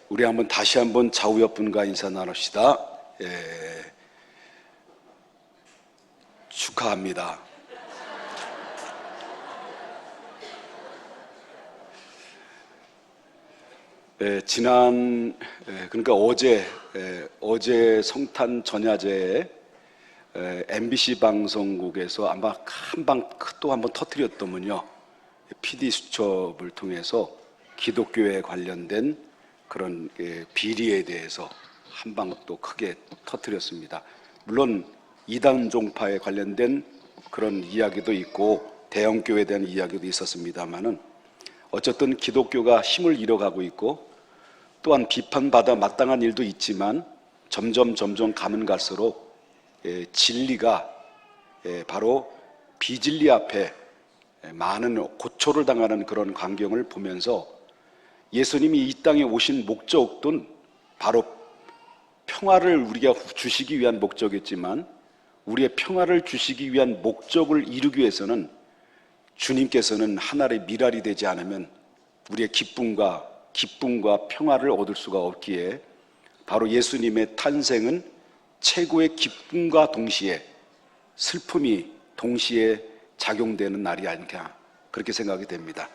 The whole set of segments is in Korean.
우리 다시 한번 좌우옆분과 인사 나눕시다. 축하합니다. 그러니까 어제 성탄 전야제에 MBC 방송국에서 아마 또 한 번 터뜨렸더군요. PD 수첩을 통해서 기독교에 관련된 그런 비리에 대해서 한 방 또 크게 터뜨렸습니다. 물론 이단 종파에 관련된 그런 이야기도 있고 대형교회에 대한 이야기도 있었습니다만은 어쨌든 기독교가 힘을 잃어가고 있고 또한 비판받아 마땅한 일도 있지만 점점 가면 갈수록 진리가 바로 비진리 앞에 많은 고초를 당하는 그런 광경을 보면서 예수님이 이 땅에 오신 목적은 바로 평화를 우리가 주시기 위한 목적이었지만 우리의 평화를 주시기 위한 목적을 이루기 위해서는 주님께서는 하늘의 미랄이 되지 않으면 우리의 기쁨과 평화를 얻을 수가 없기에 바로 예수님의 탄생은 최고의 기쁨과 동시에 슬픔이 동시에 작용되는 날이 아닌가 그렇게 생각이 됩니다.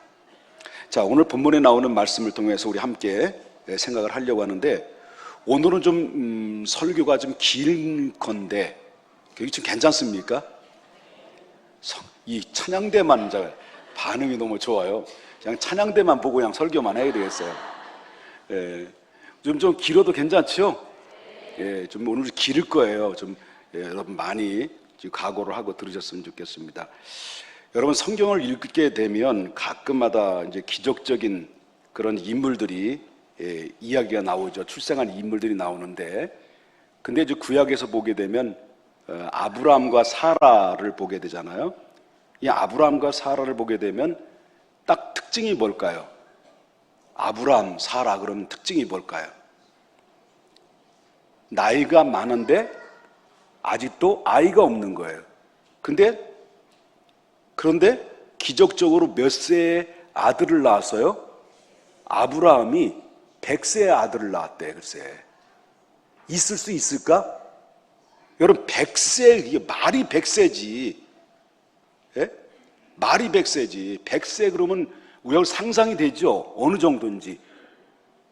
자, 오늘 본문에 나오는 말씀을 통해서 우리 함께 생각을 하려고 하는데 오늘은 좀 설교가 좀 길 건데 그게 좀 괜찮습니까? 이 찬양대만 반응이 너무 좋아요. 그냥 찬양대만 보고 그냥 설교만 해야 되겠어요. 좀 길어도 괜찮죠? 좀 오늘 길을 거예요. 여러분 많이 각오를 하고 들으셨으면 좋겠습니다. 여러분 성경을 읽게 되면 가끔마다 이제 기적적인 그런 인물들이 이야기가 나오죠. 출생한 인물들이 나오는데, 근데 이제 구약에서 보게 되면 아브라함과 사라를 보게 되잖아요. 이 아브라함과 사라를 보게 되면 딱 특징이 뭘까요? 아브라함, 사라 그러면 특징이 뭘까요? 나이가 많은데 아직도 아이가 없는 거예요. 그런데 기적적으로 몇 세의 아들을 낳았어요? 아브라함이 100세의 아들을 낳았대. 글쎄 있을 수 있을까? 여러분 100세, 이게 말이 100세지. 예? 말이 100세지. 100세 그러면 우리가 상상이 되죠. 어느 정도인지.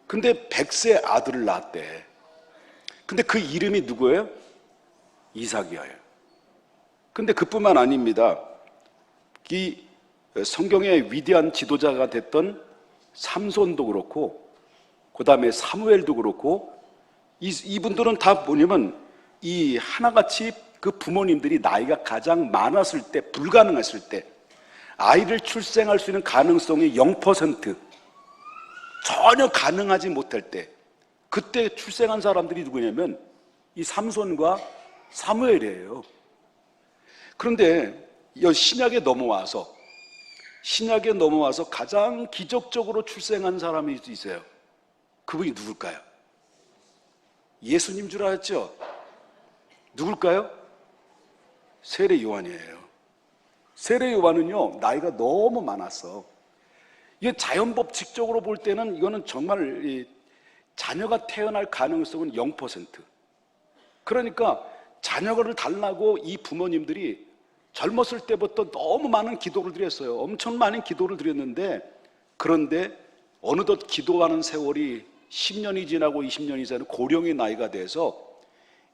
근데 100세 아들을 낳았대. 근데 그 이름이 누구예요? 이삭이에요. 근데 그뿐만 아닙니다. 이 성경의 위대한 지도자가 됐던 삼손도 그렇고 그 다음에 사무엘도 그렇고 이분들은 다 뭐냐면 이 하나같이 그 부모님들이 나이가 가장 많았을 때, 불가능했을 때, 아이를 출생할 수 있는 가능성이 0%, 전혀 가능하지 못할 때, 그때 출생한 사람들이 누구냐면 이 삼손과 사무엘이에요. 그런데 신약에 넘어와서 가장 기적적으로 출생한 사람이 있어요. 그분이 누굴까요? 예수님 줄 알았죠? 누굴까요? 세례 요한이에요. 세례 요한은요, 나이가 너무 많았어. 이게 자연법칙적으로 볼 때는 이거는 정말 자녀가 태어날 가능성은 0%. 그러니까 자녀를 달라고 이 부모님들이 젊었을 때부터 너무 많은 기도를 드렸어요. 엄청 많은 기도를 드렸는데, 그런데 어느덧 기도하는 세월이 10년이 지나고 20년이 지나고 고령의 나이가 돼서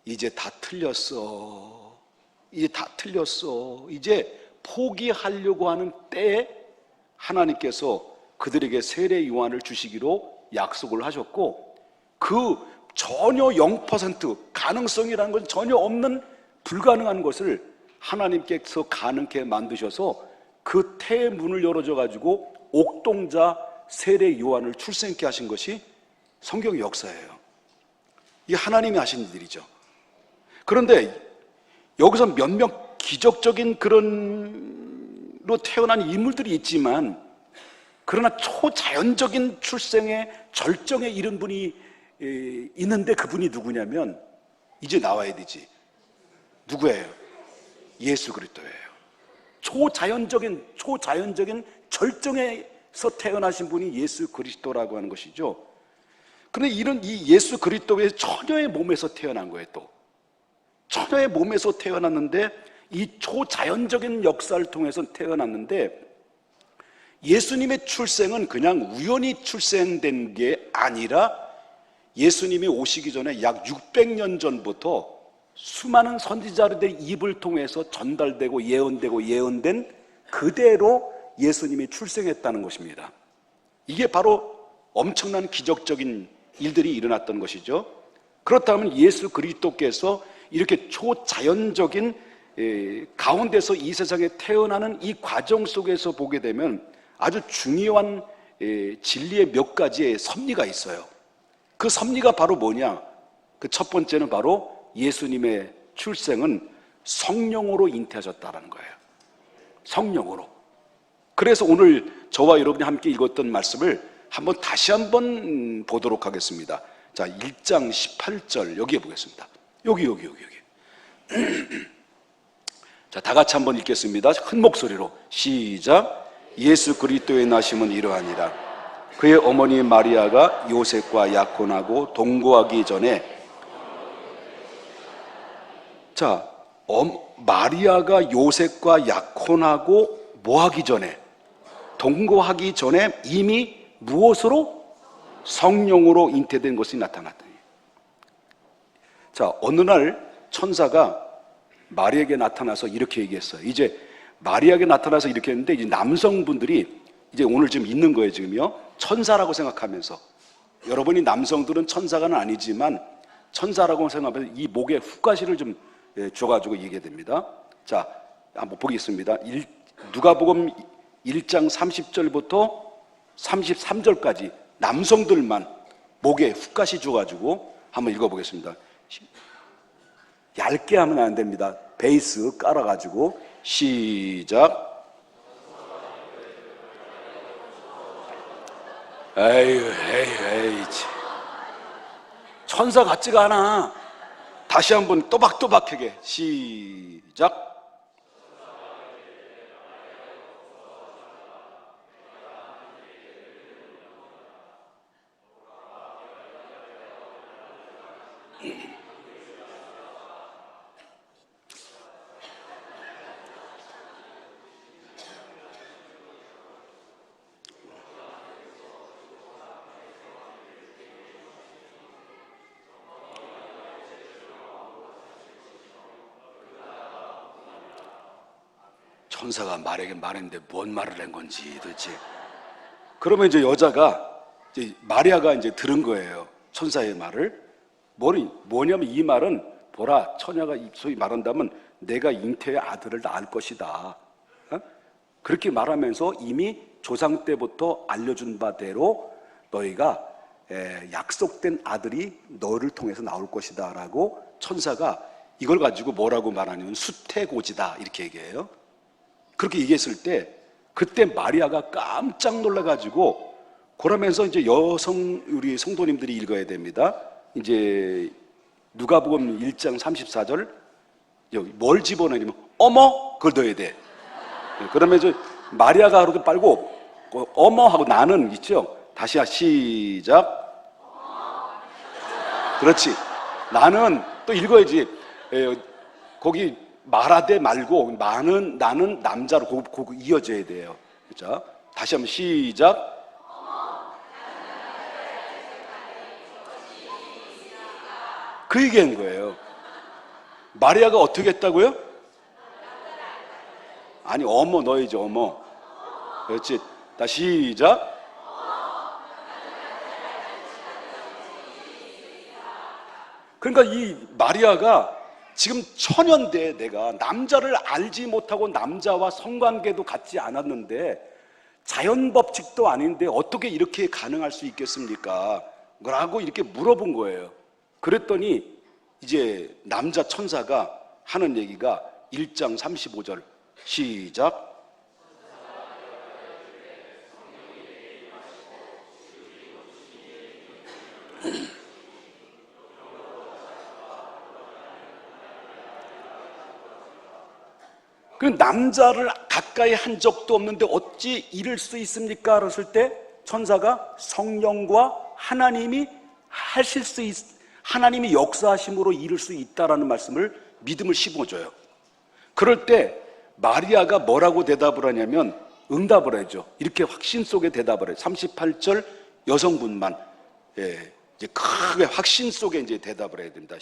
이제 다 틀렸어. 이제 포기하려고 하는 때에 하나님께서 그들에게 세례 요한을 주시기로 약속을 하셨고, 그 전혀 0% 가능성이라는 건 전혀 없는 불가능한 것을 하나님께서 가능케 만드셔서 그 태의 문을 열어줘 가지고 옥동자 세례 요한을 출생케 하신 것이 성경 역사예요. 이게 하나님이 하신 일이죠. 그런데 여기서 몇몇 기적적인 그런로 태어난 인물들이 있지만, 그러나 초자연적인 출생의 절정에 이른 분이 있는데 그분이 누구냐면 이제 나와야 되지. 누구예요? 예수 그리스도예요. 초자연적인 절정에서 태어나신 분이 예수 그리스도라고 하는 것이죠. 그런데 이 예수 그리스도의 처녀의 몸에서 태어난 거예요. 또 처녀의 몸에서 태어났는데, 이 초자연적인 역사를 통해서 태어났는데, 예수님의 출생은 그냥 우연히 출생된 게 아니라 예수님이 오시기 전에 약 600년 전부터 수많은 선지자들의 입을 통해서 전달되고 예언된 그대로 예수님이 출생했다는 것입니다. 이게 바로 엄청난 기적적인 일들이 일어났던 것이죠. 그렇다면 예수 그리스도께서 이렇게 초자연적인 가운데서 이 세상에 태어나는 이 과정 속에서 보게 되면 아주 중요한 진리의 몇 가지의 섭리가 있어요. 그 섭리가 바로 뭐냐? 그 첫 번째는 바로 예수님의 출생은 성령으로 잉태하셨다는 거예요. 성령으로. 그래서 오늘 저와 여러분이 함께 읽었던 말씀을 다시 한번 보도록 하겠습니다. 자, 1장 18절 여기에 보겠습니다. 여기. 자, 다 같이 한번 읽겠습니다. 큰 목소리로 시작. 예수 그리스도의 나심은 이러하니라. 그의 어머니 마리아가 요셉과 약혼하고 동거하기 전에, 자, 마리아가 요셉과 약혼하고 뭐하기 전에, 동거하기 전에 이미 무엇으로? 성령으로 잉태된 것이 나타났더니. 자, 어느 날 천사가 마리아에게 나타나서 이렇게 얘기했어요. 이제 마리아에게 나타나서 이렇게 했는데, 이제 남성분들이 이제 오늘 지금 있는 거예요. 지금요, 천사라고 생각하면서. 여러분이 남성들은 천사가 아니지만 천사라고 생각하면서 이 목에 훅가시를 좀 줘가지고 얘기해야 됩니다. 자, 한번 보겠습니다. 누가복음 1장 30절부터 33절까지 남성들만 목에 훅가시 줘가지고 한번 읽어보겠습니다. 얇게 하면 안 됩니다. 베이스 깔아가지고 시작. 에이, 천사 같지가 않아. 다시 한번 또박또박하게 시작. 천사가 마리아에게 말했는데 뭔 말을 한 건지 도대체. 그러면 이제 여자가, 이제 마리아가 이제 들은 거예요. 천사의 말을. 뭐냐면 이 말은, 보라, 처녀가 소위 말한다면 내가 잉태의 아들을 낳을 것이다. 그렇게 말하면서 이미 조상 때부터 알려준 바대로 너희가 약속된 아들이 너를 통해서 나올 것이다 라고 천사가 이걸 가지고 뭐라고 말하냐면 수태고지다 이렇게 얘기해요. 그렇게 얘기했을 때 그때 마리아가 깜짝 놀라가지고, 그러면서 이제 우리 성도님들이 읽어야 됩니다. 이제 누가복음 1장 34절 여기 뭘 집어넣냐면 어머 그걸 넣어야 돼. 그러면 이제 마리아가 하루도 빨고 어머 하고 나는 있죠. 다시 시작. 그렇지. 나는 또 읽어야지. 거기 말하되 말고 나는 남자로 고 이어져야 돼요. 자, 다시 한번 시작. 그 얘기한 거예요. 마리아가 어떻게 했다고요? 아니, 어머 너희지, 어머. 그렇지. 다시 시작. 그러니까 이 마리아가 지금 처녀인데, 내가 남자를 알지 못하고 남자와 성관계도 갖지 않았는데, 자연 법칙도 아닌데 어떻게 이렇게 가능할 수 있겠습니까? 라고 이렇게 물어본 거예요. 그랬더니 이제 남자 천사가 하는 얘기가 1장 35절 시작. 그 남자를 가까이 한 적도 없는데 어찌 이럴 수 있습니까? 그랬을 때 천사가 성령과 하나님이 하실 수 하나님이 역사하심으로 이룰 수 있다라는 말씀을 믿음을 심어줘요. 그럴 때 마리아가 뭐라고 대답을 하냐면 응답을 하죠. 이렇게 확신 속에 대답을 해요. 38절 여성분만 이제 크게 확신 속에 이제 대답을 해야 됩니다.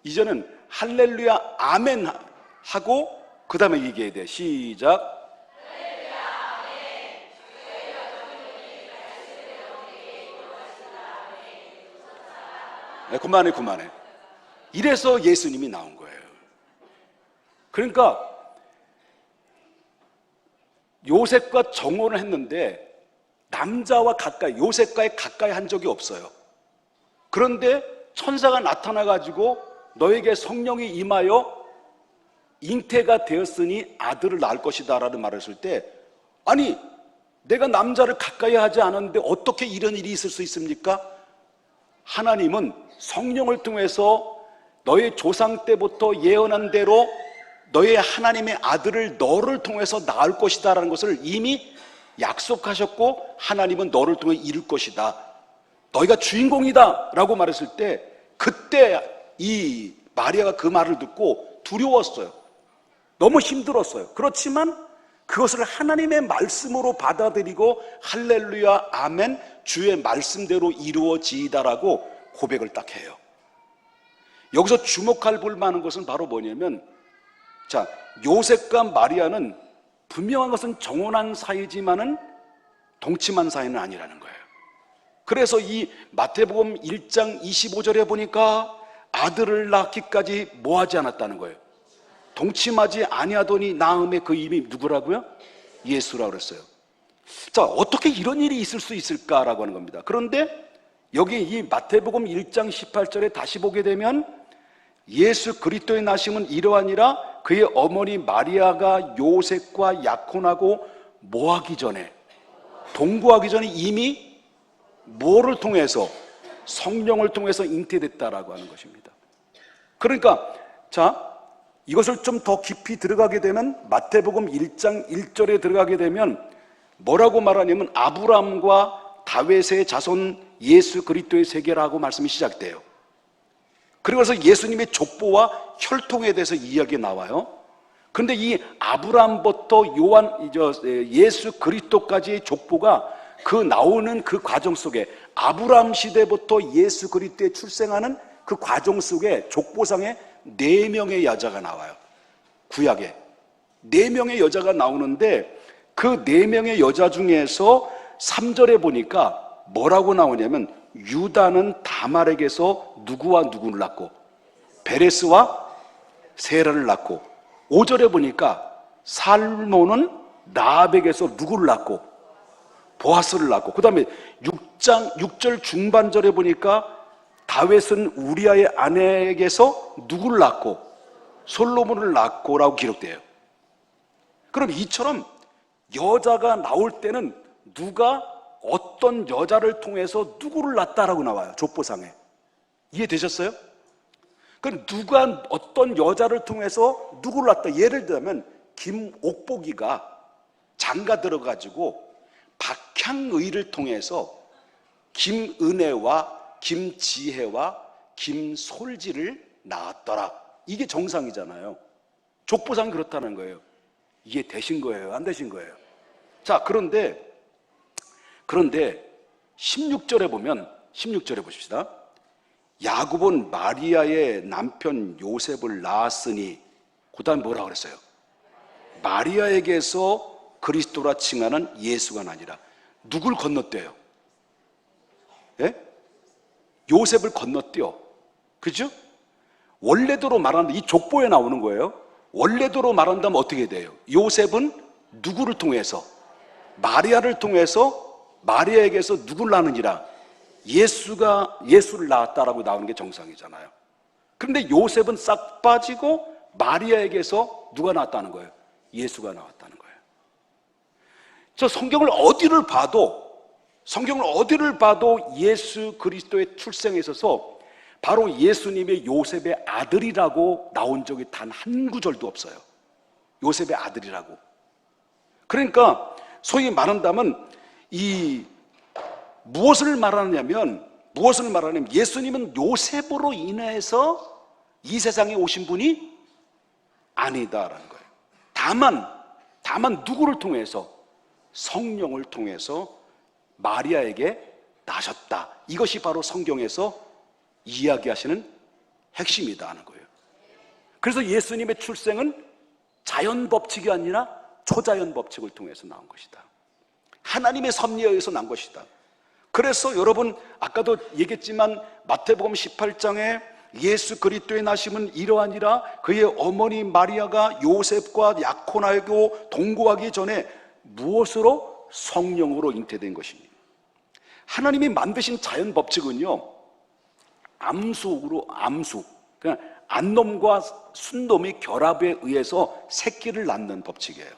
이제는 할렐루야 아멘 하고 그 다음에 얘기해야 돼. 시작. 그만해. 이래서 예수님이 나온 거예요. 그러니까 요셉과 정혼을 했는데 남자와 가까이, 요셉과의 가까이 한 적이 없어요. 그런데 천사가 나타나가지고 너에게 성령이 임하여 잉태가 되었으니 아들을 낳을 것이다 라는 말을 했을 때, 아니 내가 남자를 가까이 하지 않았는데 어떻게 이런 일이 있을 수 있습니까? 하나님은 성령을 통해서 너의 조상 때부터 예언한 대로 너의 하나님의 아들을 너를 통해서 낳을 것이다 라는 것을 이미 약속하셨고, 하나님은 너를 통해 이룰 것이다, 너희가 주인공이다 라고 말했을 때, 그때 이 마리아가 그 말을 듣고 두려웠어요. 너무 힘들었어요. 그렇지만 그것을 하나님의 말씀으로 받아들이고 할렐루야 아멘 주의 말씀대로 이루어지이다라고 고백을 딱 해요. 여기서 주목할 볼 만한 것은 바로 뭐냐면, 자, 요셉과 마리아는 분명한 것은 정혼한 사이지만은 동침한 사이는 아니라는 거예요. 그래서 이 마태복음 1장 25절에 보니까 아들을 낳기까지 뭐하지 않았다는 거예요. 동침하지 아니하더니 낳음의 그 이름이 누구라고요? 예수라고 그랬어요. 자, 어떻게 이런 일이 있을 수 있을까라고 하는 겁니다. 그런데 여기 이 마태복음 1장 18절에 다시 보게 되면, 예수 그리스도의 나심은 이러하니라 그의 어머니 마리아가 요셉과 약혼하고 뭐하기 전에, 동거하기 전에 이미 뭐를 통해서? 성령을 통해서 잉태됐다라고 하는 것입니다. 그러니까 자, 이것을 좀 더 깊이 들어가게 되면 마태복음 1장 1절에 들어가게 되면 뭐라고 말하냐면, 아브라함과 다윗의 자손 예수 그리스도의 세계라고 말씀이 시작돼요. 그래서 예수님의 족보와 혈통에 대해서 이야기가 나와요. 그런데 이 아브라함부터 예수 그리스도까지의 족보가 그 나오는 그 과정 속에, 아브라함 시대부터 예수 그리스도에 출생하는 그 과정 속에 족보상에 4명의 여자가 나와요. 구약에 4명의 여자가 나오는데, 그 4명의 여자 중에서 3절에 보니까 뭐라고 나오냐면, 유다는 다말에게서 누구와 누구를 낳고 베레스와 세라를 낳고, 5절에 보니까 살몬은 라합에게서 누구를 낳고 보아스를 낳고, 그 다음에 6절 중반절에 보니까 다윗은 우리아의 아내에게서 누구를 낳고 솔로몬을 낳고라고 기록돼요. 그럼 이처럼 여자가 나올 때는 누가 어떤 여자를 통해서 누구를 낳았다라고 나와요. 족보상에. 이해되셨어요? 그럼 누가 어떤 여자를 통해서 누구를 낳았다. 예를 들면 김옥복이가 장가 들어가지고 박향의를 통해서 김은혜와 김지혜와 김솔지를 낳았더라. 이게 정상이잖아요. 족보상 그렇다는 거예요. 이게 되신 거예요? 안 되신 거예요? 자, 그런데 16절에 보면, 16절에 보십시다. 야곱은 마리아의 남편 요셉을 낳았으니, 그 다음에 뭐라 그랬어요? 마리아에게서 그리스도라 칭하는 예수가 아니라 누굴 건너뛰어요? 예? 요셉을 건너뛰어. 그죠? 원래대로 말하는데, 이 족보에 나오는 거예요. 원래대로 말한다면 어떻게 돼요? 요셉은 누구를 통해서? 마리아를 통해서 마리아에게서 누구를 낳느니라? 예수를 낳았다라고 나오는 게 정상이잖아요. 그런데 요셉은 싹 빠지고 마리아에게서 누가 낳았다는 거예요? 예수가 나왔다는 거예요. 저 성경을 어디를 봐도 예수 그리스도의 출생에 있어서 바로 예수님의 요셉의 아들이라고 나온 적이 단 한 구절도 없어요. 요셉의 아들이라고. 그러니까 소위 말한다면 이 무엇을 말하느냐면, 무엇을 말하냐면 예수님은 요셉으로 인해서 이 세상에 오신 분이 아니다라는 거예요. 다만 누구를 통해서? 성령을 통해서 마리아에게 나셨다. 이것이 바로 성경에서 이야기하시는 핵심이다 하는 거예요. 그래서 예수님의 출생은 자연 법칙이 아니라 초자연 법칙을 통해서 나온 것이다. 하나님의 섭리에 의해서 난 것이다. 그래서 여러분 아까도 얘기했지만 마태복음 18장에 예수 그리스도의 나심은 이러하니라 그의 어머니 마리아가 요셉과 약혼하고 동거하기 전에 무엇으로? 성령으로 잉태된 것입니다. 하나님이 만드신 자연 법칙은요, 암수, 그러니까 안놈과 순놈의 결합에 의해서 새끼를 낳는 법칙이에요.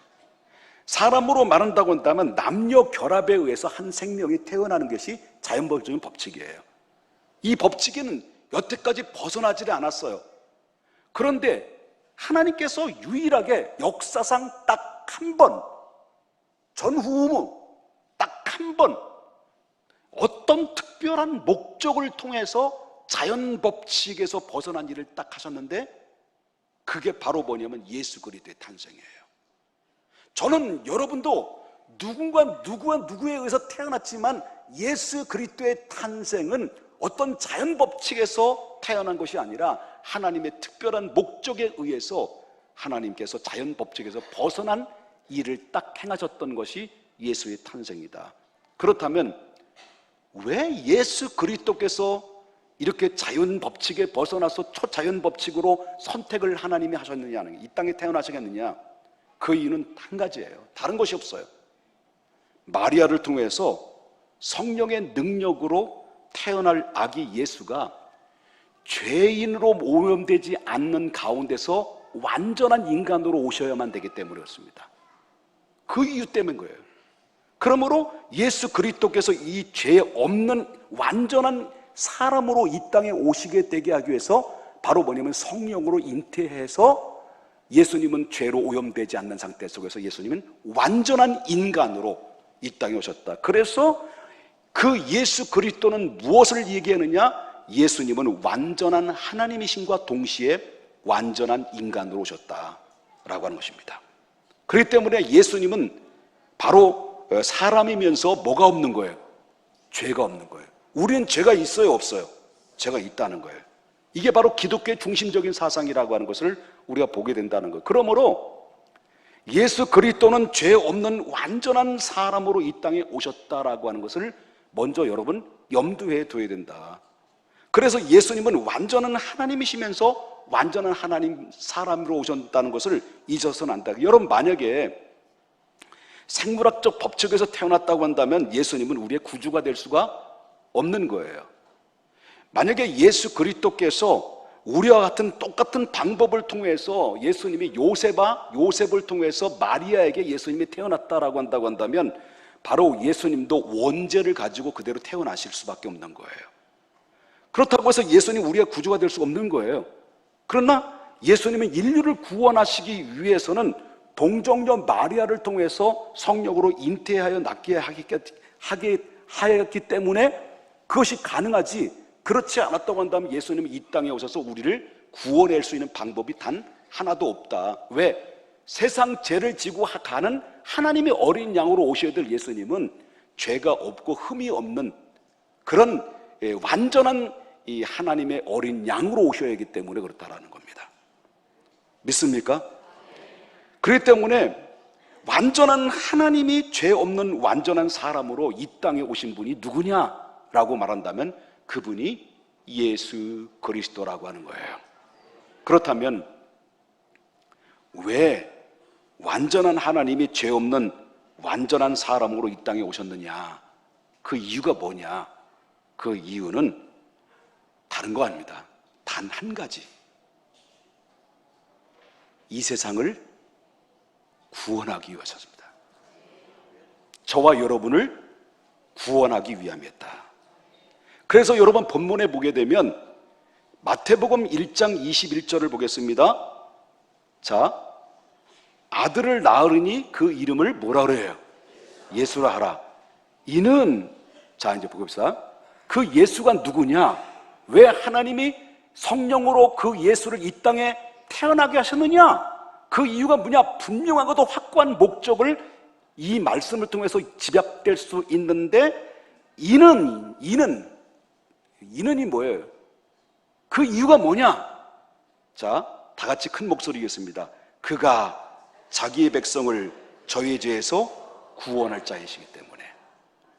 사람으로 말한다고 한다면 남녀 결합에 의해서 한 생명이 태어나는 것이 자연법적인 법칙이에요. 이 법칙에는 여태까지 벗어나지 않았어요. 그런데 하나님께서 유일하게 역사상 딱 한 번, 전후무 딱 한 번 어떤 특별한 목적을 통해서 자연 법칙에서 벗어난 일을 딱 하셨는데 그게 바로 뭐냐면 예수 그리스도의 탄생이에요. 저는 여러분도 누구에 의해서 태어났지만 예수 그리스도의 탄생은 어떤 자연 법칙에서 태어난 것이 아니라 하나님의 특별한 목적에 의해서 하나님께서 자연 법칙에서 벗어난 일을 딱 행하셨던 것이 예수의 탄생이다. 그렇다면 왜 예수 그리스도께서 이렇게 자연 법칙에 벗어나서 초자연 법칙으로 선택을 하나님이 하셨느냐, 이 땅에 태어나시겠느냐? 그 이유는 한 가지예요. 다른 것이 없어요. 마리아를 통해서 성령의 능력으로 태어날 아기 예수가 죄인으로 오염되지 않는 가운데서 완전한 인간으로 오셔야만 되기 때문에 그렇습니다. 그 이유 때문인 거예요. 그러므로 예수 그리스도께서 이 죄 없는 완전한 사람으로 이 땅에 오시게 되게 하기 위해서 바로 뭐냐면 성령으로 잉태해서 예수님은 죄로 오염되지 않는 상태 속에서 예수님은 완전한 인간으로 이 땅에 오셨다. 그래서 그 예수 그리스도는 무엇을 얘기하느냐? 예수님은 완전한 하나님이심과 동시에 완전한 인간으로 오셨다라고 하는 것입니다. 그렇기 때문에 예수님은 바로 사람이면서 뭐가 없는 거예요? 죄가 없는 거예요. 우리는 죄가 있어요, 없어요? 죄가 있다는 거예요. 이게 바로 기독교의 중심적인 사상이라고 하는 것을 우리가 보게 된다는 거예요. 그러므로 예수 그리스도는 죄 없는 완전한 사람으로 이 땅에 오셨다라고 하는 것을 먼저 여러분 염두에 둬야 된다. 그래서 예수님은 완전한 하나님이시면서 완전한 하나님 사람으로 오셨다는 것을 잊어서는 안 된다. 여러분 만약에 생물학적 법칙에서 태어났다고 한다면 예수님은 우리의 구주가 될 수가 없는 거예요. 만약에 예수 그리스도께서 우리와 같은 똑같은 방법을 통해서 예수님이 요셉을 통해서 마리아에게 예수님이 태어났다라고 한다고 한다면 바로 예수님도 원죄를 가지고 그대로 태어나실 수밖에 없는 거예요. 그렇다고 해서 예수님 우리가 구주가 될 수가 없는 거예요. 그러나 예수님은 인류를 구원하시기 위해서는 동정녀 마리아를 통해서 성령으로 잉태하여 낳게 하였기 때문에 그것이 가능하지, 그렇지 않았다고 한다면 예수님이 이 땅에 오셔서 우리를 구원할 수 있는 방법이 단 하나도 없다. 왜? 세상 죄를 지고 가는 하나님의 어린 양으로 오셔야 될 예수님은 죄가 없고 흠이 없는 그런 완전한 이 하나님의 어린 양으로 오셔야 하기 때문에 그렇다라는 겁니다. 믿습니까? 그렇기 때문에 완전한 하나님이 죄 없는 완전한 사람으로 이 땅에 오신 분이 누구냐라고 말한다면 그분이 예수 그리스도라고 하는 거예요. 그렇다면 왜 완전한 하나님이 죄 없는 완전한 사람으로 이 땅에 오셨느냐? 그 이유가 뭐냐? 그 이유는 다른 거 아닙니다. 단 한 가지. 이 세상을 구원하기 위해서입니다. 저와 여러분을 구원하기 위함이었다. 그래서 여러분 본문에 보게 되면 마태복음 1장 21절을 보겠습니다. 자, 아들을 낳으리니 그 이름을 뭐라 그래요? 예수라 하라. 이는, 자 이제 보겠습니다. 그 예수가 누구냐? 왜 하나님이 성령으로 그 예수를 이 땅에 태어나게 하셨느냐? 그 이유가 뭐냐? 분명하고도 확고한 목적을 이 말씀을 통해서 집약될 수 있는데, 이는이 뭐예요? 그 이유가 뭐냐? 자, 다 같이 큰 목소리겠습니다. 그가 자기의 백성을 저희의 죄에서 구원할 자이시기 때문에,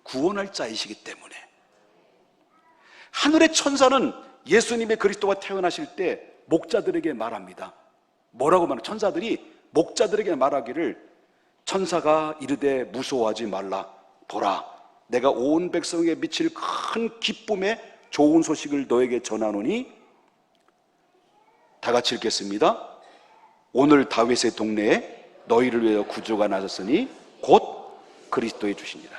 구원할 자이시기 때문에. 하늘의 천사는 예수님의 그리스도가 태어나실 때 목자들에게 말합니다. 뭐라고 말해요? 천사들이 목자들에게 말하기를, 천사가 이르되 무서워하지 말라. 보라, 내가 온 백성에게 미칠 큰 기쁨의 좋은 소식을 너에게 전하노니, 다 같이 읽겠습니다. 오늘 다윗의 동네에 너희를 위하여 구주가 나섰으니 곧 그리스도의 주시니라.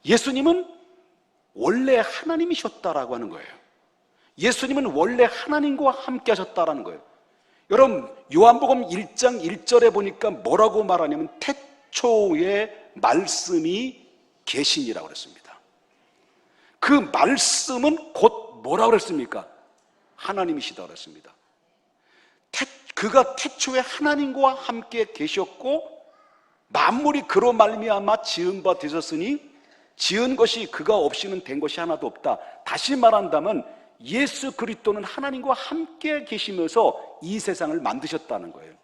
예수님은 원래 하나님이셨다라고 하는 거예요. 예수님은 원래 하나님과 함께 하셨다라는 거예요. 여러분, 요한복음 1장 1절에 보니까 뭐라고 말하냐면 태초에 말씀이 계시니라고 그랬습니다. 그 말씀은 곧 뭐라고 그랬습니까? 하나님이시다고 그랬습니다. 그가 태초에 하나님과 함께 계셨고 만물이 그로 말미암아 지은 바 되셨으니 지은 것이 그가 없이는 된 것이 하나도 없다. 다시 말한다면 예수 그리스도는 하나님과 함께 계시면서 이 세상을 만드셨다는 거예요.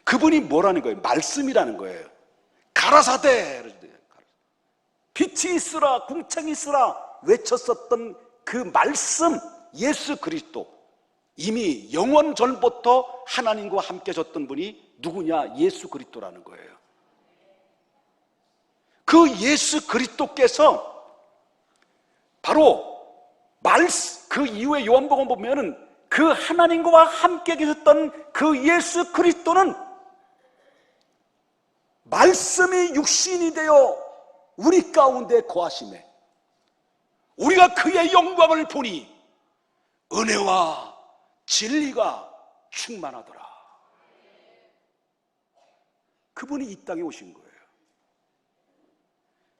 그분이 뭐라는 거예요? 말씀이라는 거예요. 가라사대, 빛이 있으라, 궁창이 있으라 외쳤었던 그 말씀, 예수 그리스도. 이미 영원 전부터 하나님과 함께 하셨던 분이 누구냐? 예수 그리스도라는 거예요. 그 예수 그리스도께서 바로 그 이후에 요한복음 보면은 그 하나님과 함께 계셨던 그 예수 그리스도는 말씀이 육신이 되어 우리 가운데 거하심에 우리가 그의 영광을 보니 은혜와 진리가 충만하더라. 그분이 이 땅에 오신 거예요.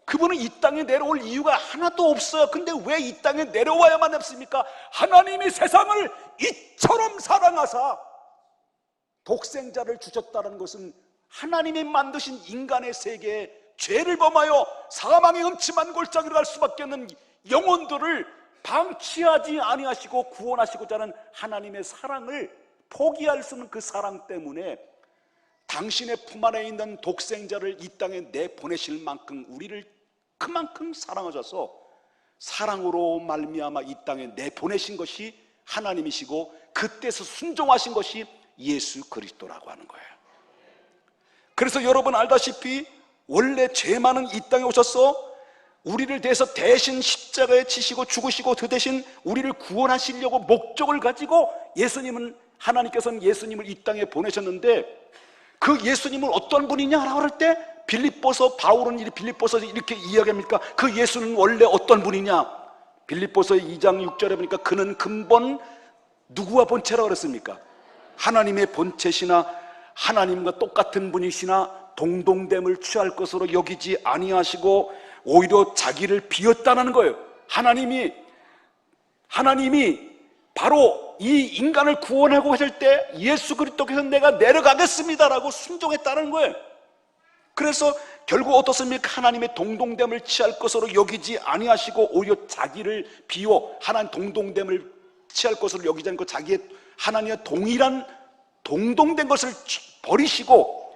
그분은 이 땅에 내려올 이유가 하나도 없어요. 근데 왜 이 땅에 내려와야만 했습니까? 하나님이 세상을 이처럼 사랑하사 독생자를 주셨다는 것은 하나님이 만드신 인간의 세계에 죄를 범하여 사망의 음침한 골짜기로 갈 수밖에 없는 영혼들을 방치하지 아니하시고 구원하시고자 하는 하나님의 사랑을 포기할 수 없는 그 사랑 때문에 당신의 품 안에 있는 독생자를 이 땅에 내보내실 만큼 우리를 그만큼 사랑하셔서 사랑으로 말미암아 이 땅에 내보내신 것이 하나님이시고 그때서 순종하신 것이 예수 그리스도라고 하는 거예요. 그래서 여러분 알다시피 원래 죄 많은 이 땅에 오셔서 우리를 대해서 대신 십자가에 치시고 죽으시고 그 대신 우리를 구원하시려고 목적을 가지고 하나님께서는 예수님을 이 땅에 보내셨는데, 그 예수님은 어떤 분이냐라고 할 때 바울은 빌립보서 이렇게 이야기합니까? 그 예수는 원래 어떤 분이냐? 빌립보서 2장 6절에 보니까 그는 근본 누구와 본체라고 그랬습니까? 하나님의 본체시나 하나님과 똑같은 분이시나 동동됨을 취할 것으로 여기지 아니하시고 오히려 자기를 비웠다는 거예요. 하나님이 바로 이 인간을 구원하고 하실 때 예수 그리스도께서 내가 내려가겠습니다라고 순종했다는 거예요. 그래서 결국 어떻습니까? 하나님의 동동됨을 취할 것으로 여기지 아니하시고 오히려 자기를 비워 하나님 동동됨을 취할 것으로 여기지 않고 자기의 하나님의 동일한 동동된 것을 버리시고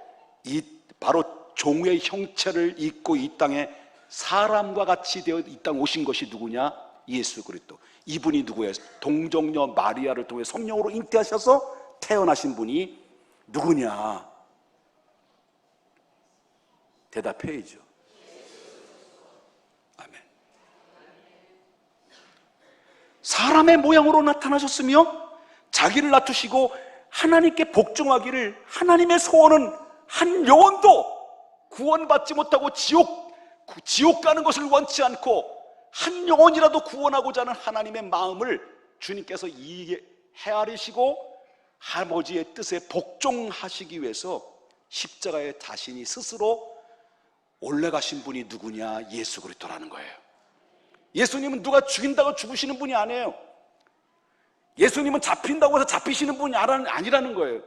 바로 종의 형체를 입고 이 땅에 사람과 같이 되어 이 땅 오신 것이 누구냐? 예수 그리스도. 이분이 누구예요? 동정녀 마리아를 통해 성령으로 잉태하셔서 태어나신 분이 누구냐? 대답해야죠. 아멘. 사람의 모양으로 나타나셨으며 자기를 낮추시고 하나님께 복종하기를, 하나님의 소원은 한 영혼도 구원받지 못하고 지옥 가는 것을 원치 않고 한 영혼이라도 구원하고자 하는 하나님의 마음을 주님께서 헤아리시고 아버지의 뜻에 복종하시기 위해서 십자가에 자신이 스스로 올라가신 분이 누구냐? 예수 그리스도라는 거예요. 예수님은 누가 죽인다고 죽으시는 분이 아니에요. 예수님은 잡힌다고 해서 잡히시는 분이 아니라는 거예요.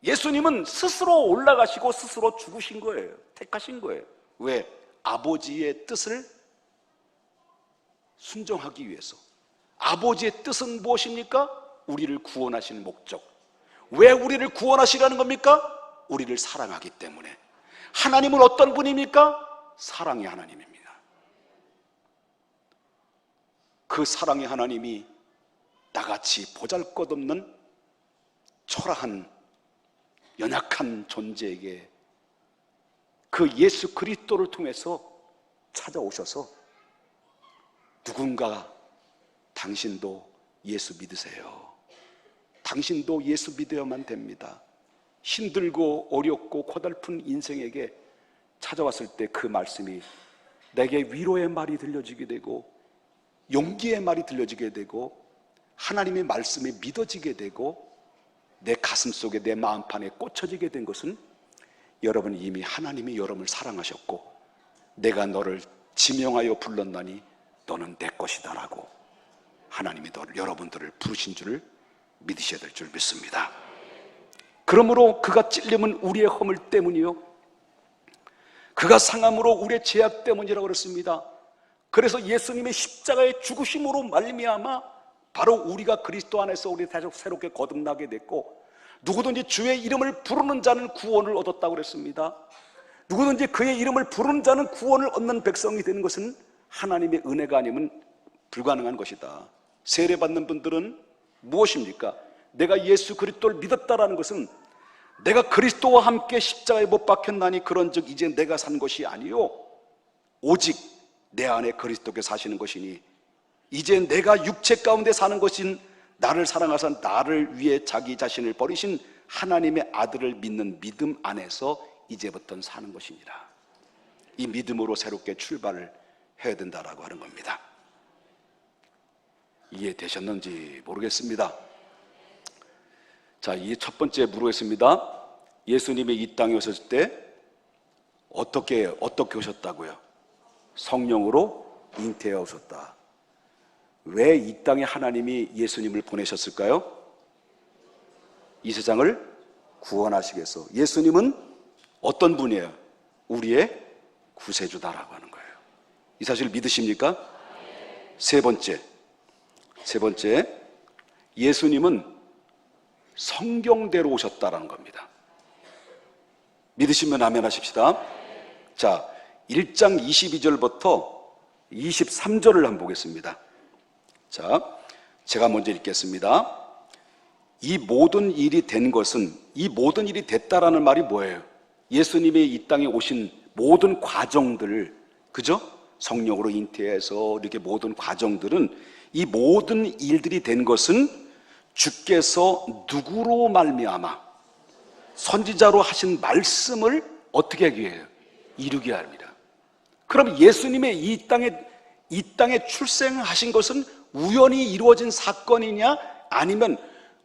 예수님은 스스로 올라가시고 스스로 죽으신 거예요. 택하신 거예요. 왜? 아버지의 뜻을 순종하기 위해서. 아버지의 뜻은 무엇입니까? 우리를 구원하시는 목적. 왜 우리를 구원하시라는 겁니까? 우리를 사랑하기 때문에. 하나님은 어떤 분입니까? 사랑의 하나님입니다. 그 사랑의 하나님이 나같이 보잘것없는 초라한 연약한 존재에게 그 예수 그리스도를 통해서 찾아오셔서 누군가 당신도 예수 믿으세요. 당신도 예수 믿어야만 됩니다. 힘들고 어렵고 고달픈 인생에게 찾아왔을 때 그 말씀이 내게 위로의 말이 들려지게 되고 용기의 말이 들려지게 되고 하나님의 말씀이 믿어지게 되고 내 가슴 속에 내 마음판에 꽂혀지게 된 것은 여러분 이미 하나님이 여러분을 사랑하셨고 내가 너를 지명하여 불렀나니 너는 내 것이다 라고 하나님이 여러분들을 부르신 줄을 믿으셔야 될 줄 믿습니다. 그러므로 그가 찔림은 우리의 허물 때문이요 그가 상함으로 우리의 죄악 때문이라고 그랬습니다. 그래서 예수님의 십자가의 죽으심으로 말미암아 바로 우리가 그리스도 안에서 우리 다시 새롭게 거듭나게 됐고 누구든지 주의 이름을 부르는 자는 구원을 얻었다고 그랬습니다. 누구든지 그의 이름을 부르는 자는 구원을 얻는 백성이 되는 것은 하나님의 은혜가 아니면 불가능한 것이다. 세례받는 분들은 무엇입니까? 내가 예수 그리스도를 믿었다라는 것은 내가 그리스도와 함께 십자가에 못 박혔나니 그런즉 이제 내가 산 것이 아니요 오직 내 안에 그리스도께서 사시는 것이니 이제 내가 육체 가운데 사는 것인 나를 사랑하사 나를 위해 자기 자신을 버리신 하나님의 아들을 믿는 믿음 안에서 이제부터는 사는 것이니라. 이 믿음으로 새롭게 출발을 해야 된다라고 하는 겁니다. 이해되셨는지 모르겠습니다. 자, 이 첫 번째 물어보겠습니다. 예수님이 이 땅에 오셨을 때 어떻게 오셨다고요? 성령으로 잉태해 오셨다. 왜 이 땅에 하나님이 예수님을 보내셨을까요? 이 세상을 구원하시기 위해서. 예수님은 어떤 분이에요? 우리의 구세주다라고 하는 거예요. 이 사실을 믿으십니까? 세 번째, 예수님은 성경대로 오셨다라는 겁니다. 믿으시면 아멘 하십시다. 자, 1장 22절부터 23절을 한번 보겠습니다. 자, 제가 먼저 읽겠습니다. 이 모든 일이 된 것은, 이 모든 일이 됐다라는 말이 뭐예요? 예수님이 이 땅에 오신 모든 과정들, 그죠? 성령으로 잉태해서 이렇게 모든 과정들은, 이 모든 일들이 된 것은 주께서 누구로 말미암아 선지자로 하신 말씀을 어떻게 하기 위해요? 이루게 합니다. 그럼 예수님의 이 땅에 출생하신 것은 우연히 이루어진 사건이냐, 아니면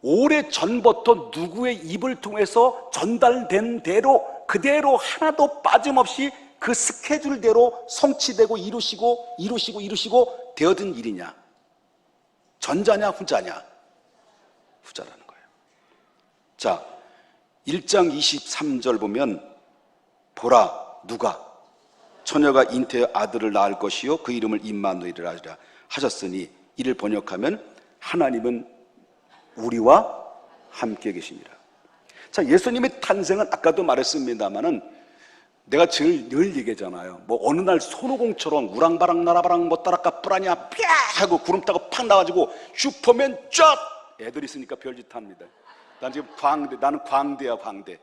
오래 전부터 누구의 입을 통해서 전달된 대로 그대로 하나도 빠짐없이 그 스케줄대로 성취되고 이루시고 되어진 일이냐? 전자냐 후자냐? 후자라는 거예요. 자, 1장 23절 보면 보라 누가 처녀가 잉태하여 아들을 낳을 것이요 그 이름을 임마누엘이라 하리라 하셨으니 이를 번역하면 하나님은 우리와 함께 계시니라. 자, 예수님의 탄생은 아까도 말했습니다마는 내가 늘 얘기하잖아요. 뭐 어느 날 손오공처럼 우랑바랑 나라바랑 뭐 따라까 뿌라냐 삐 하고 구름 타고 팍 나가지고 슈퍼맨 쫙 애들 있으니까 별짓 합니다. 나는 광대야 광대.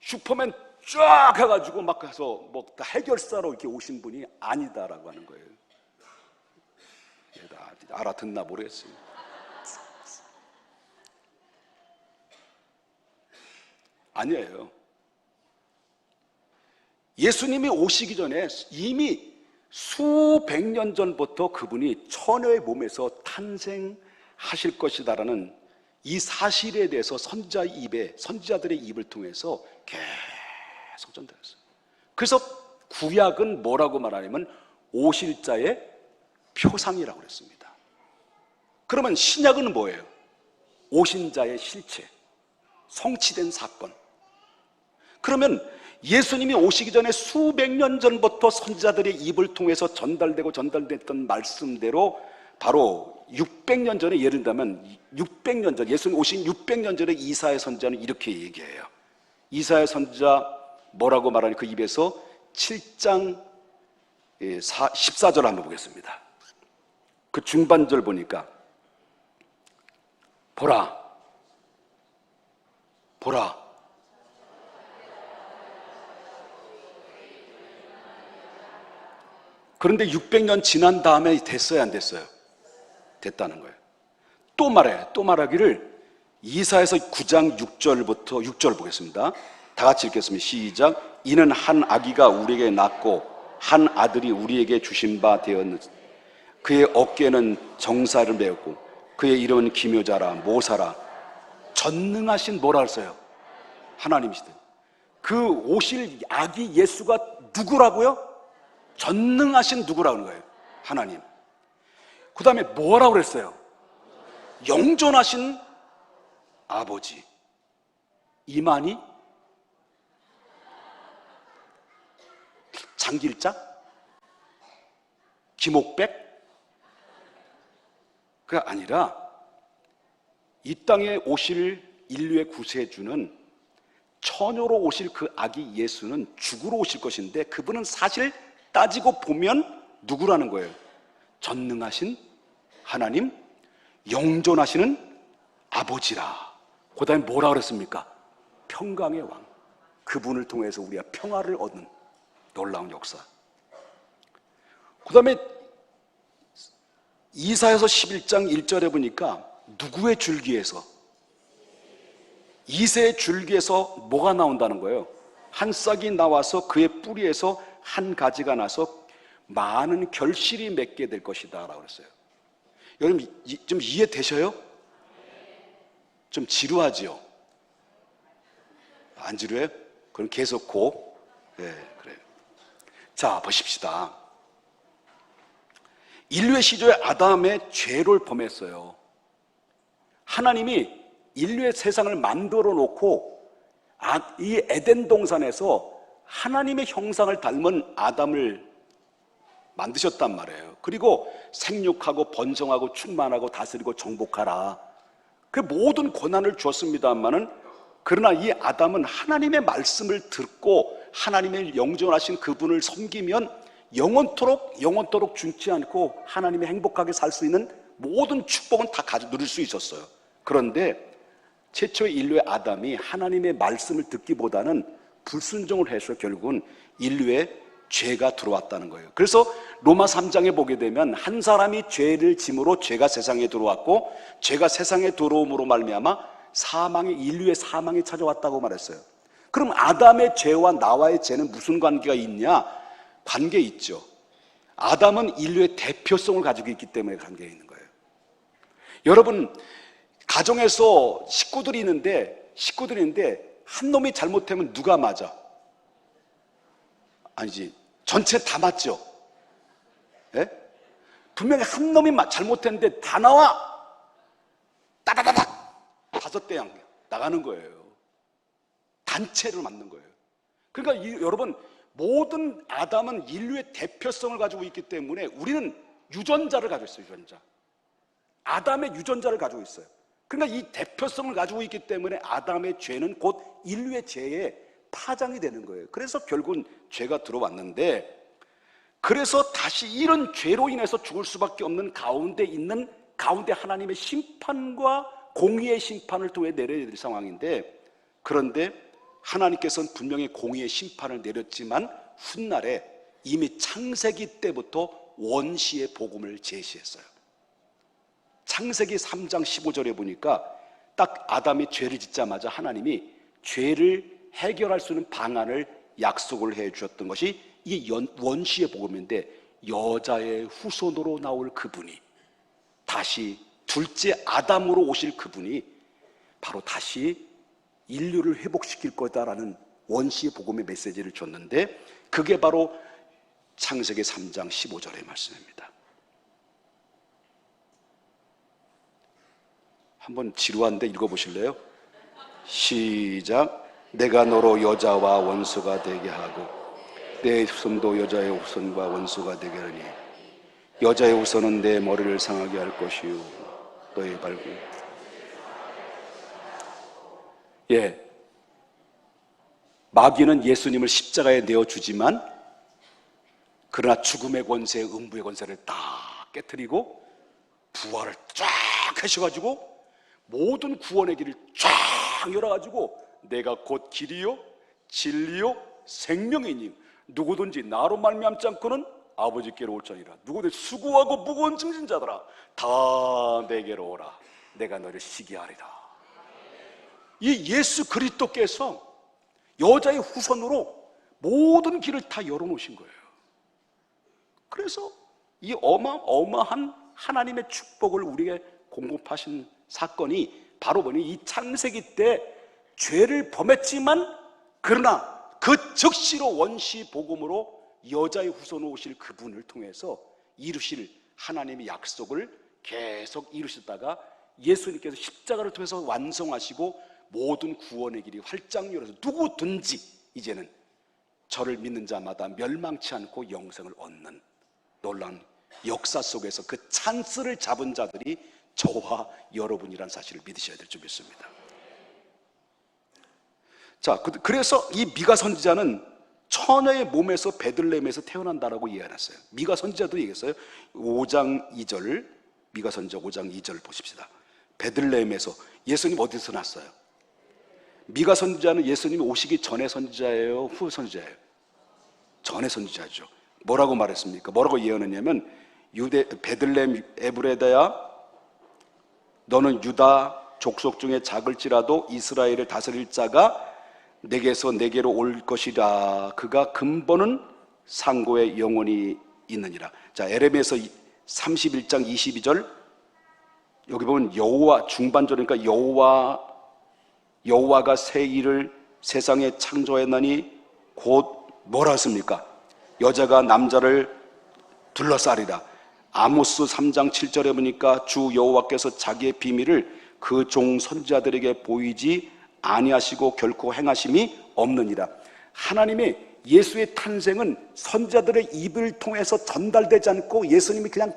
슈퍼맨 쫙 해가지고 막 가서 뭐 해결사로 이렇게 오신 분이 아니다라고 하는 거예요. 알아듣나 모르겠어요. 아니에요. 예수님이 오시기 전에 이미 수백 년 전부터 그분이 처녀의 몸에서 탄생하실 것이다라는 이 사실에 대해서 선지자들의 입을 통해서 계속 전달했어요. 그래서 구약은 뭐라고 말하냐면 오실 자의 표상이라고 그랬습니다. 그러면 신약은 뭐예요? 오신 자의 실체, 성취된 사건. 그러면 예수님이 오시기 전에 수백 년 전부터 선지자들의 입을 통해서 전달됐던 말씀대로 바로 600년 전에, 예를 들면 600년 전, 예수님 오신 600년 전에 이사야 선지자는 이렇게 얘기해요. 이사야 선지자 뭐라고 말하니 그 입에서 7장 14절 한번 보겠습니다. 그 중반절 보니까 보라 그런데 600년 지난 다음에 됐어요, 안 됐어요? 됐다는 거예요. 또 말하기를 이사야서 9장 6절부터 6절 보겠습니다. 다 같이 읽겠습니다. 시작. 이는 한 아기가 우리에게 낳고 한 아들이 우리에게 주신 바 되었느니 그의 어깨는 정사를 메었고 그의 이름은 기묘자라 모사라. 전능하신 뭐라 했어요? 하나님이시대. 그 오실 아기 예수가 누구라고요? 전능하신 누구라는 거예요? 하나님. 그 다음에 뭐라고 그랬어요? 영존하신 아버지. 이만희? 장길자? 김옥백? 그게 아니라 이 땅에 오실 인류의 구세주는, 처녀로 오실 그 아기 예수는 죽으러 오실 것인데 그분은 사실 따지고 보면 누구라는 거예요? 전능하신 하나님, 영존하시는 아버지라. 그 다음에 뭐라 그랬습니까? 평강의 왕. 그분을 통해서 우리가 평화를 얻는 놀라운 역사. 그 다음에 이사야서 11장 1절에 보니까 누구의 줄기에서, 이새의 줄기에서 뭐가 나온다는 거예요? 한 싹이 나와서 그의 뿌리에서 한 가지가 나서 많은 결실이 맺게 될 것이다 라고 그랬어요. 여러분 좀 이해되셔요? 좀 지루하지요? 안 지루해요? 그럼 계속 그래요. 자, 보십시다. 인류의 시조에 아담의 죄를 범했어요. 하나님이 인류의 세상을 만들어 놓고 이 에덴 동산에서 하나님의 형상을 닮은 아담을 만드셨단 말이에요. 그리고 생육하고 번성하고 충만하고 다스리고 정복하라, 그 모든 권한을 주었습니다만은, 그러나 이 아담은 하나님의 말씀을 듣고 하나님의 영존하신 그분을 섬기면 영원토록 죽지 않고 하나님이 행복하게 살 수 있는 모든 축복은 다 누릴 수 있었어요. 그런데 최초의 인류의 아담이 하나님의 말씀을 듣기보다는 불순종을 해서 결국은 인류의 죄가 들어왔다는 거예요. 그래서 로마 3장에 보게 되면 한 사람이 죄를 짐으로 죄가 세상에 들어왔고 죄가 세상에 들어옴으로 말미암아 인류의 사망이 찾아왔다고 말했어요. 그럼 아담의 죄와 나와의 죄는 무슨 관계가 있냐? 관계 있죠. 아담은 인류의 대표성을 가지고 있기 때문에 관계가 있는 거예요. 여러분, 가정에서 식구들이 있는데 한 놈이 잘못하면 누가 맞아? 아니지, 전체 다 맞죠? 예? 분명히 한 놈이 잘못했는데 다 나와! 따다다닥! 5대 나가는 거예요. 단체를 맞는 거예요. 그러니까 여러분, 모든 아담은 인류의 대표성을 가지고 있기 때문에 우리는 유전자를 가지고 있어요. 유전자. 아담의 유전자를 가지고 있어요. 그러니까 이 대표성을 가지고 있기 때문에 아담의 죄는 곧 인류의 죄의 파장이 되는 거예요. 그래서 결국은 죄가 들어왔는데, 그래서 다시 이런 죄로 인해서 죽을 수밖에 없는 가운데 하나님의 심판과 공의의 심판을 통해 내려야 될 상황인데, 그런데 하나님께서는 분명히 공의의 심판을 내렸지만 훗날에 이미 창세기 때부터 원시의 복음을 제시했어요. 창세기 3장 15절에 보니까 딱 아담이 죄를 짓자마자 하나님이 죄를 해결할 수 있는 방안을 약속을 해 주셨던 것이 이게 원시의 복음인데, 여자의 후손으로 나올 그분이, 다시 둘째 아담으로 오실 그분이 바로 다시 인류를 회복시킬 거다라는 원시의 복음의 메시지를 줬는데, 그게 바로 창세기 3장 15절의 말씀입니다. 한번 지루한데 읽어보실래요? 시작. 내가 너로 여자와 원수가 되게 하고 내 후손도 여자의 후손과 원수가 되게 하니 여자의 후손은 내 머리를 상하게 할 것이요 너의 발굽. 예, 마귀는 예수님을 십자가에 내어주지만 그러나 죽음의 권세, 음부의 권세를 다 깨트리고 부활을 쫙 하셔가지고 모든 구원의 길을 쫙 열어가지고 내가 곧 길이요 진리요 생명이니 누구든지 나로 말미암지 않고는 아버지께로 올 자니라. 누구든지 수고하고 무거운 짐진 자들아 다 내게로 오라. 내가 너를 쉬게 하리라. 이 예수 그리스도께서 여자의 후손으로 모든 길을 다 열어놓으신 거예요. 그래서 이 어마어마한 하나님의 축복을 우리에게 공급하신 사건이 바로 뭐니 이 창세기 때 죄를 범했지만 그러나 그 즉시로 원시 복음으로 여자의 후손으로 오실 그분을 통해서 이루실 하나님의 약속을 계속 이루셨다가 예수님께서 십자가를 통해서 완성하시고 모든 구원의 길이 활짝 열어서 누구든지 이제는 저를 믿는 자마다 멸망치 않고 영생을 얻는 놀라운 역사 속에서 그 찬스를 잡은 자들이 저와 여러분이란 사실을 믿으셔야 될 줄 믿습니다. 자, 그래서 이 미가 선지자는 처녀의 몸에서 베들레헴에서 태어난다라고 이해해놨어요. 미가 선지자도 얘기했어요. 5장 2절, 미가 선지자 5장 2절 보십시다. 베들레헴에서. 예수님 어디서 났어요? 미가 선지자는 예수님이 오시기 전에 선지자예요? 후 선지자예요? 전에 선지자죠. 뭐라고 말했습니까? 뭐라고 예언했냐면 베들레헴 에브레다야 너는 유다 족속 중에 작을지라도 이스라엘을 다스릴 자가 내게서 내게로 올 것이라. 그가 근본은 상고에 영원히 있느니라. 자, 에레미야서 31장 22절 여기 보면 여호와 중반절이니까 여호와가 새 일을 세상에 창조했나니 곧 뭐라 했습니까? 여자가 남자를 둘러싸리라. 아모스 3장 7절에 보니까 주 여호와께서 자기의 비밀을 그 종 선지자들에게 보이지 아니하시고 결코 행하심이 없느니라. 하나님의 예수의 탄생은 선지자들의 입을 통해서 전달되지 않고 예수님이 그냥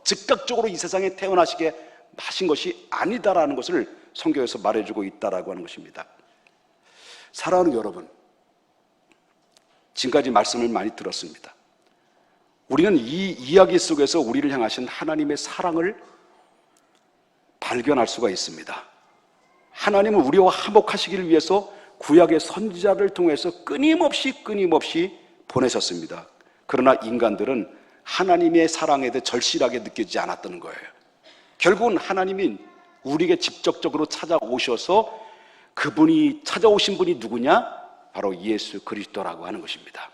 즉각적으로 이 세상에 태어나시게 하신 것이 아니다라는 것을 성경에서 말해주고 있다라고 하는 것입니다. 사랑하는 여러분, 지금까지 말씀을 많이 들었습니다. 우리는 이 이야기 속에서 우리를 향하신 하나님의 사랑을 발견할 수가 있습니다. 하나님은 우리와 화목하시기를 위해서 구약의 선지자를 통해서 끊임없이 보내셨습니다. 그러나 인간들은 하나님의 사랑에 대해 절실하게 느끼지 않았던 거예요. 결국은 하나님이 우리에게 직접적으로 찾아오셔서 그분이 찾아오신 분이 누구냐? 바로 예수 그리스도라고 하는 것입니다.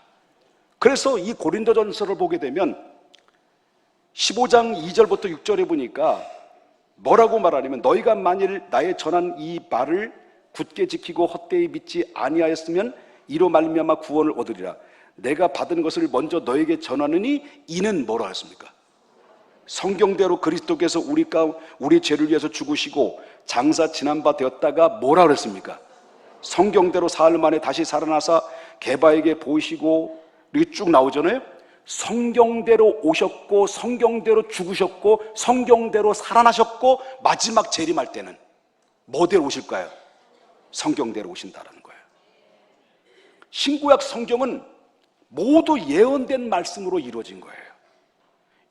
그래서 이 고린도전서를 보게 되면 15장 2절부터 6절에 보니까 뭐라고 말하냐면 너희가 만일 나의 전한 이 말을 굳게 지키고 헛되이 믿지 아니하였으면 이로 말미암아 구원을 얻으리라. 내가 받은 것을 먼저 너에게 전하느니 이는 뭐라 했습니까? 성경대로 그리스도께서 우리 죄를 위해서 죽으시고 장사 지난 바 되었다가 뭐라 그랬습니까? 성경대로 사흘 만에 다시 살아나사 게바에게 보이시고 이렇게 쭉 나오잖아요. 성경대로 오셨고 성경대로 죽으셨고 성경대로 살아나셨고 마지막 재림할 때는 뭐대로 오실까요? 성경대로 오신다라는 거예요. 신구약 성경은 모두 예언된 말씀으로 이루어진 거예요.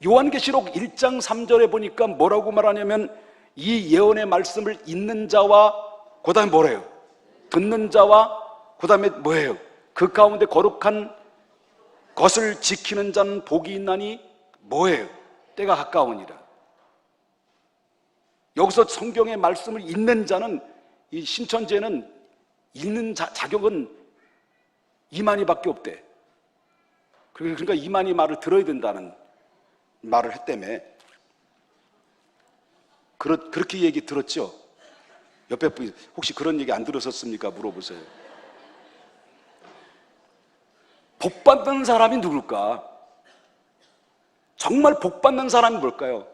요한계시록 1장 3절에 보니까 뭐라고 말하냐면 이 예언의 말씀을 읽는 자와 그 다음에 뭐래요? 듣는 자와 그 다음에 뭐예요? 그 가운데 거룩한 것을 지키는 자는 복이 있나니 뭐예요? 때가 가까우니라. 여기서 성경의 말씀을 읽는 자는 이 신천지에는 읽는 자격은 이만희밖에 없대. 그러니까 이만희 말을 들어야 된다는 말을 했다며. 그렇게 얘기 들었죠? 옆에 분 혹시 그런 얘기 안 들으셨습니까? 물어보세요. 복 받는 사람이 누굴까? 정말 복 받는 사람이 뭘까요?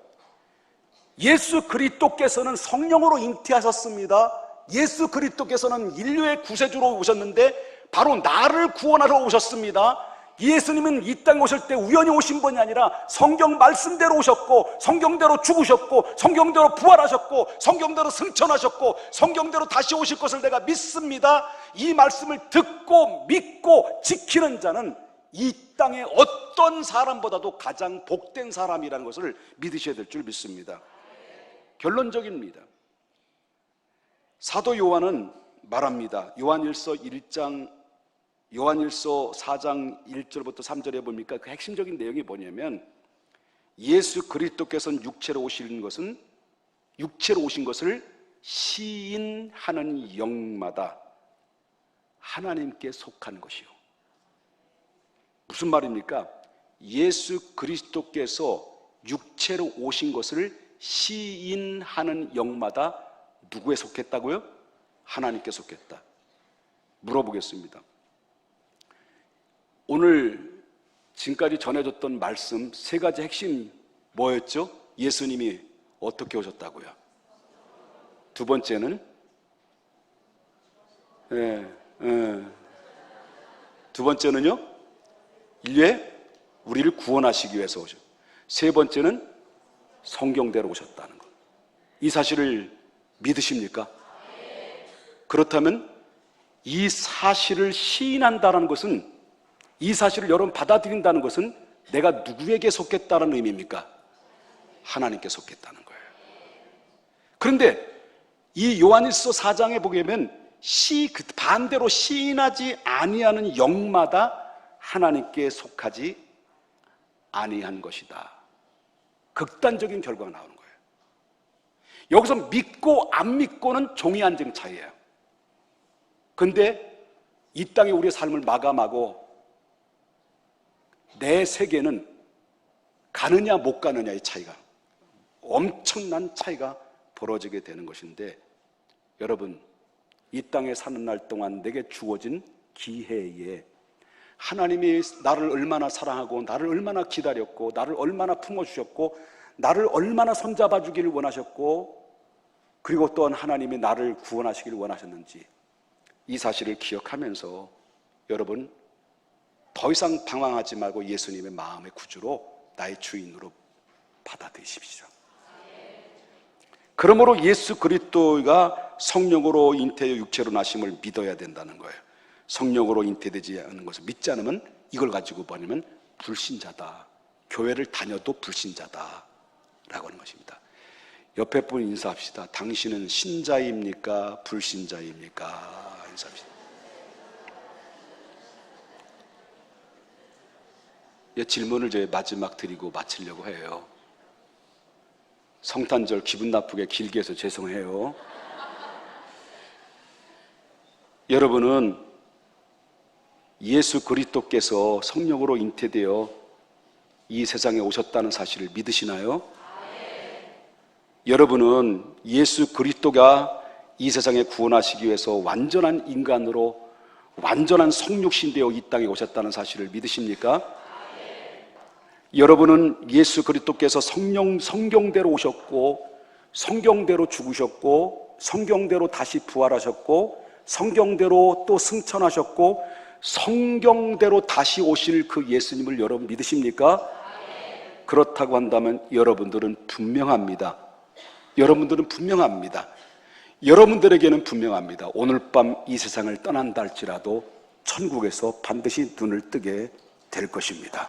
예수 그리스도께서는 성령으로 잉태하셨습니다. 예수 그리스도께서는 인류의 구세주로 오셨는데 바로 나를 구원하러 오셨습니다. 예수님은 이 땅에 오실 때 우연히 오신 분이 아니라 성경 말씀대로 오셨고, 성경대로 죽으셨고, 성경대로 부활하셨고, 성경대로 승천하셨고, 성경대로 다시 오실 것을 내가 믿습니다. 이 말씀을 듣고 믿고 지키는 자는 이 땅의 어떤 사람보다도 가장 복된 사람이라는 것을 믿으셔야 될 줄 믿습니다. 결론적입니다. 사도 요한은 말합니다. 요한일서 4장 1절부터 3절에 보니까 그 핵심적인 내용이 뭐냐면, 예수 그리스도께서는 육체로 오신 것을 시인하는 영마다 하나님께 속한 것이요. 무슨 말입니까? 예수 그리스도께서 육체로 오신 것을 시인하는 영마다 누구에 속했다고요? 하나님께 속했다. 물어보겠습니다. 오늘 지금까지 전해졌던 말씀 세 가지 핵심 뭐였죠? 예수님이 어떻게 오셨다고요? 두 번째는 두 번째는요, 인류에 우리를 구원하시기 위해서 오셨고, 세 번째는 성경대로 오셨다는 것. 이 사실을 믿으십니까? 그렇다면 이 사실을 시인한다는 것은, 이 사실을 여러분 받아들인다는 것은 내가 누구에게 속했다는 의미입니까? 하나님께 속했다는 거예요. 그런데 이 요한일서 4장에 보게 되면 반대로 시인하지 아니하는 영마다 하나님께 속하지 아니한 것이다. 극단적인 결과가 나오는 거예요. 여기서 믿고 안 믿고는 종이 한 장 차이예요. 근데 이 땅에 우리의 삶을 마감하고 내 세계는 가느냐 못 가느냐의 차이가, 엄청난 차이가 벌어지게 되는 것인데, 여러분, 이 땅에 사는 날 동안 내게 주어진 기회에 하나님이 나를 얼마나 사랑하고, 나를 얼마나 기다렸고, 나를 얼마나 품어주셨고, 나를 얼마나 손잡아 주기를 원하셨고, 그리고 또한 하나님이 나를 구원하시기를 원하셨는지, 이 사실을 기억하면서 여러분 더 이상 방황하지 말고 예수님의 마음의 구주로, 나의 주인으로 받아들이십시오. 그러므로 예수 그리스도가 성령으로 잉태하여 육체로 나심을 믿어야 된다는 거예요. 성령으로 잉태되지 않은 것을 믿지 않으면 이걸 가지고 뭐냐면 불신자다, 교회를 다녀도 불신자다 라고 하는 것입니다. 옆에 분 인사합시다. 당신은 신자입니까? 불신자입니까? 인사합시다. 질문을 제 마지막 드리고 마치려고 해요. 성탄절 기분 나쁘게 길게 해서 죄송해요. 여러분은 예수 그리스도께서 성령으로 잉태되어 이 세상에 오셨다는 사실을 믿으시나요? 여러분은 예수 그리스도가 이 세상에 구원하시기 위해서 완전한 인간으로, 완전한 성육신 되어 이 땅에 오셨다는 사실을 믿으십니까? 여러분은 예수 그리스도께서 성경대로 오셨고, 성경대로 죽으셨고, 성경대로 다시 부활하셨고, 성경대로 또 승천하셨고, 성경대로 다시 오실 그 예수님을 여러분 믿으십니까? 그렇다고 한다면 여러분들은 분명합니다. 여러분들에게는 분명합니다. 오늘 밤 이 세상을 떠난다 할지라도 천국에서 반드시 눈을 뜨게 될 것입니다.